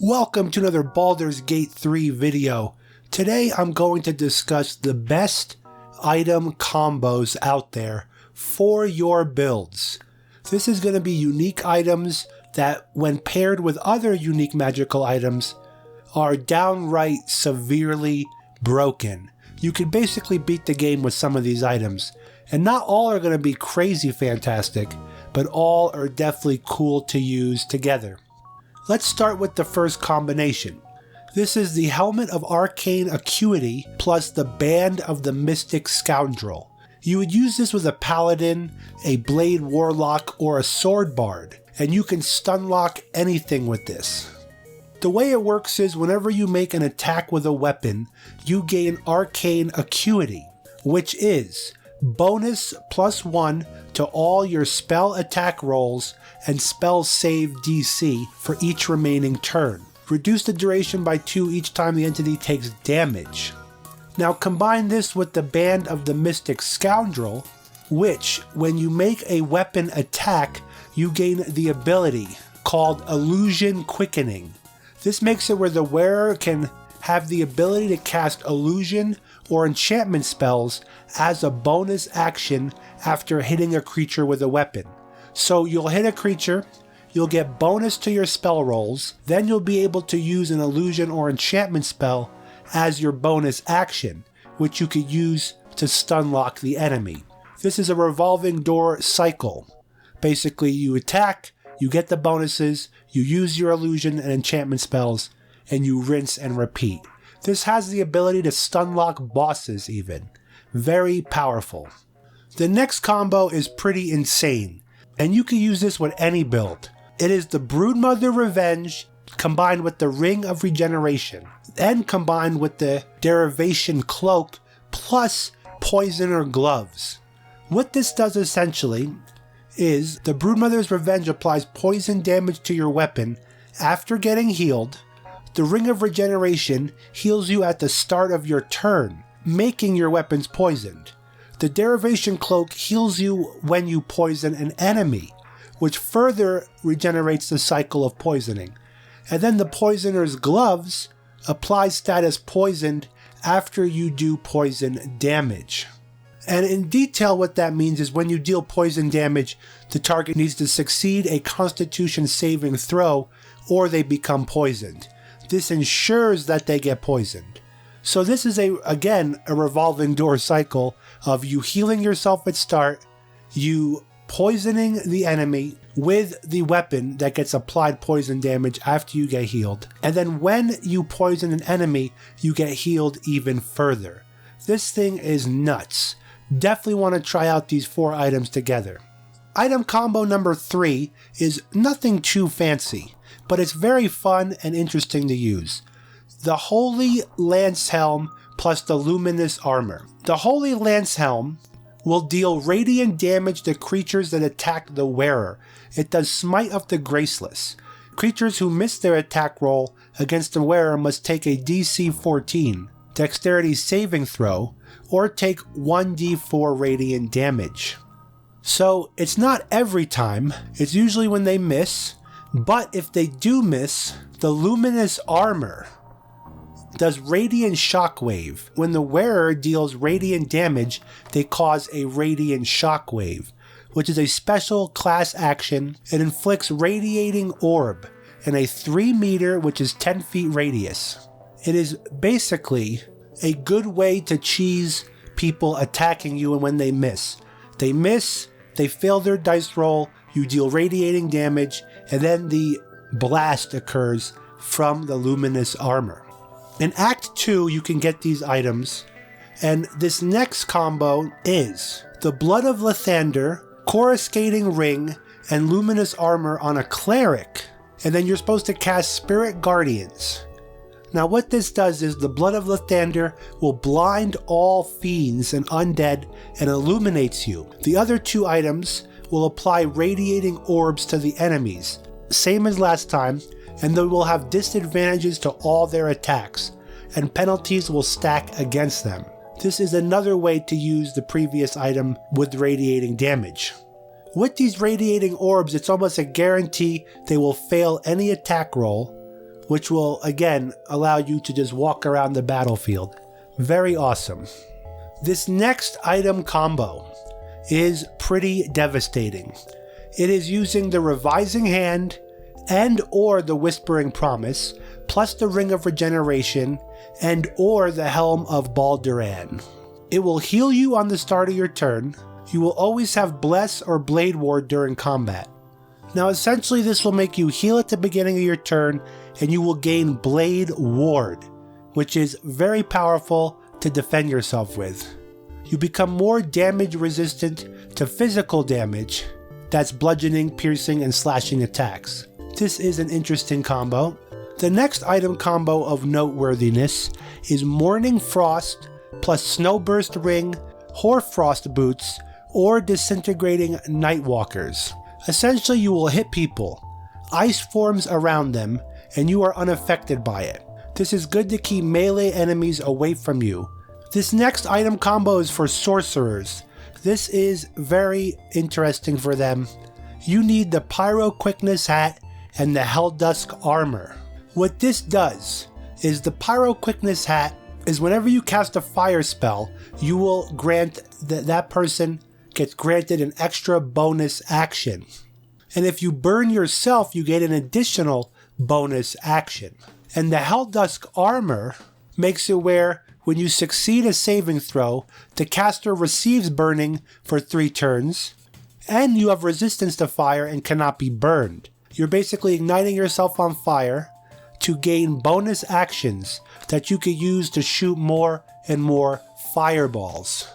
Welcome to another Baldur's Gate 3 video. Today I'm going to discuss the best item combos out there for your builds. This is going to be unique items that, when paired with other unique magical items, are downright severely broken. You can basically beat the game with some of these items, and not all are going to be crazy fantastic, but all are definitely cool to use together. Let's start with the first combination. This is the Helmet of Arcane Acuity plus the Band of the Mystic Scoundrel. You would use this with a Paladin, a Blade Warlock, or a Sword Bard, and you can stun lock anything with this. The way it works is whenever you make an attack with a weapon, you gain Arcane Acuity, which is bonus +1 to all your spell attack rolls and spell save DC for each remaining turn. Reduce the duration by 2 each time the entity takes damage. Now combine this with the Band of the Mystic Scoundrel, which, when you make a weapon attack, you gain the ability called Illusion Quickening. This makes it where the wearer can have the ability to cast illusion or enchantment spells as a bonus action after hitting a creature with a weapon. So you'll hit a creature, you'll get bonus to your spell rolls, then you'll be able to use an illusion or enchantment spell as your bonus action, which you could use to stun lock the enemy. This is a revolving door cycle. Basically, you attack, you get the bonuses, you use your illusion and enchantment spells, and you rinse and repeat. This has the ability to stun lock bosses even. Very powerful. The next combo is pretty insane, and you can use this with any build. It is the Broodmother Revenge combined with the Ring of Regeneration, and combined with the Derivation Cloak plus Poisoner Gloves. What this does essentially is the Broodmother's Revenge applies poison damage to your weapon after getting healed. The Ring of Regeneration heals you at the start of your turn, making your weapons poisoned. The Derivation Cloak heals you when you poison an enemy, which further regenerates the cycle of poisoning. And then the Poisoner's Gloves applies status poisoned after you do poison damage. And in detail, what that means is when you deal poison damage, the target needs to succeed a Constitution saving throw or they become poisoned. This ensures that they get poisoned. So this is again a revolving door cycle of you healing yourself at start, you poisoning the enemy with the weapon that gets applied poison damage after you get healed, and then when you poison an enemy, you get healed even further. This thing is nuts. Definitely want to try out these 4 items together. Item combo number 3 is nothing too fancy, but it's very fun and interesting to use. The Holy Lance Helm plus the Luminous Armor. The Holy Lance Helm will deal radiant damage to creatures that attack the wearer. It does Smite of the Graceless. Creatures who miss their attack roll against the wearer must take a DC 14 Dexterity saving throw or take 1d4 radiant damage. So it's not every time, it's usually when they miss, but if they do miss, the Luminous Armor does Radiant Shockwave. When the wearer deals radiant damage, they cause a Radiant Shockwave, which is a special class action. It inflicts Radiating Orb in a 3 meter, which is 10 feet radius. It is basically a good way to cheese people attacking you and when they miss. They miss, they fail their dice roll, you deal radiating damage, and then the blast occurs from the Luminous Armor. In Act 2, you can get these items, and this next combo is the Blood of Lathander, Coruscating Ring, and Luminous Armor on a Cleric, and then you're supposed to cast Spirit Guardians. Now what this does is the Blood of Lathander will blind all fiends and undead and illuminates you. The other 2 items will apply radiating orbs to the enemies, same as last time, and they will have disadvantages to all their attacks, and penalties will stack against them. This is another way to use the previous item with radiating damage. With these radiating orbs, it's almost a guarantee they will fail any attack roll, which will again allow you to just walk around the battlefield. Very awesome. This next item combo is pretty devastating. It is using the Revising Hand and or the Whispering Promise, plus the Ring of Regeneration and or the Helm of Baldur. It will heal you on the start of your turn. You will always have Bless or Blade Ward during combat. Now essentially this will make you heal at the beginning of your turn and you will gain Blade Ward, which is very powerful to defend yourself with. You become more damage resistant to physical damage, that's bludgeoning, piercing, and slashing attacks. This is an interesting combo. The next item combo of noteworthiness is Morning Frost plus Snowburst Ring, Hoarfrost Boots, or Disintegrating Nightwalkers. Essentially you will hit people, ice forms around them, and you are unaffected by it. This is good to keep melee enemies away from you. This next item combo is for sorcerers. This is very interesting for them. You need the Pyro Quickness Hat and the Helldusk Armor. What this does is the Pyro Quickness Hat is whenever you cast a fire spell, you will grant that person gets granted an extra bonus action. And if you burn yourself, you get an additional bonus action. And the Helldusk Armor makes it where when you succeed a saving throw, the caster receives burning for 3 turns, and you have resistance to fire and cannot be burned. You're basically igniting yourself on fire to gain bonus actions that you could use to shoot more and more fireballs.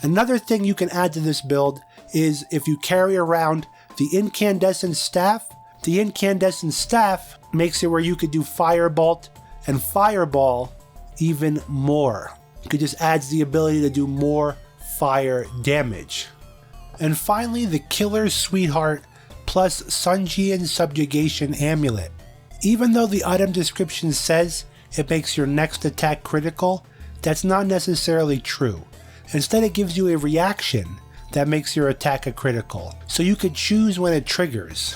Another thing you can add to this build is if you carry around the Incandescent Staff. The Incandescent Staff makes it where you could do Firebolt and Fireball even more. It just adds the ability to do more fire damage. And finally, the Killer's Sweetheart plus Sungean Subjugation Amulet. Even though the item description says it makes your next attack critical, that's not necessarily true. Instead, it gives you a reaction that makes your attack a critical, so you could choose when it triggers.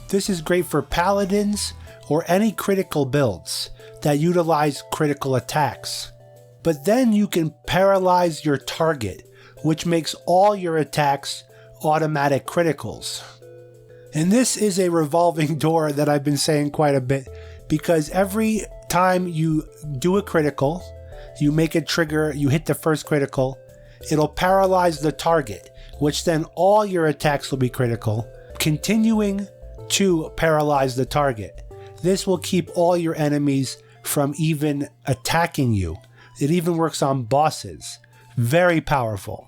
This is great for paladins or any critical builds that utilize critical attacks. But then you can paralyze your target, which makes all your attacks automatic criticals. And this is a revolving door that I've been saying quite a bit, because every time you do a critical, you make a trigger, you hit the first critical, it'll paralyze the target, which then all your attacks will be critical, continuing to paralyze the target. This will keep all your enemies from even attacking you. It even works on bosses. Very powerful.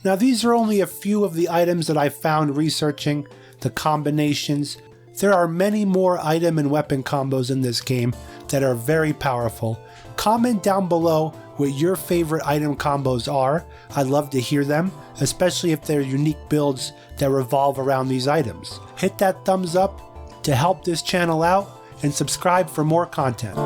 Now these are only a few of the items that I found researching the combinations. There are many more item and weapon combos in this game that are very powerful. Comment down below what your favorite item combos are. I'd love to hear them, especially if they're unique builds that revolve around these items. Hit that thumbs up to help this channel out and subscribe for more content.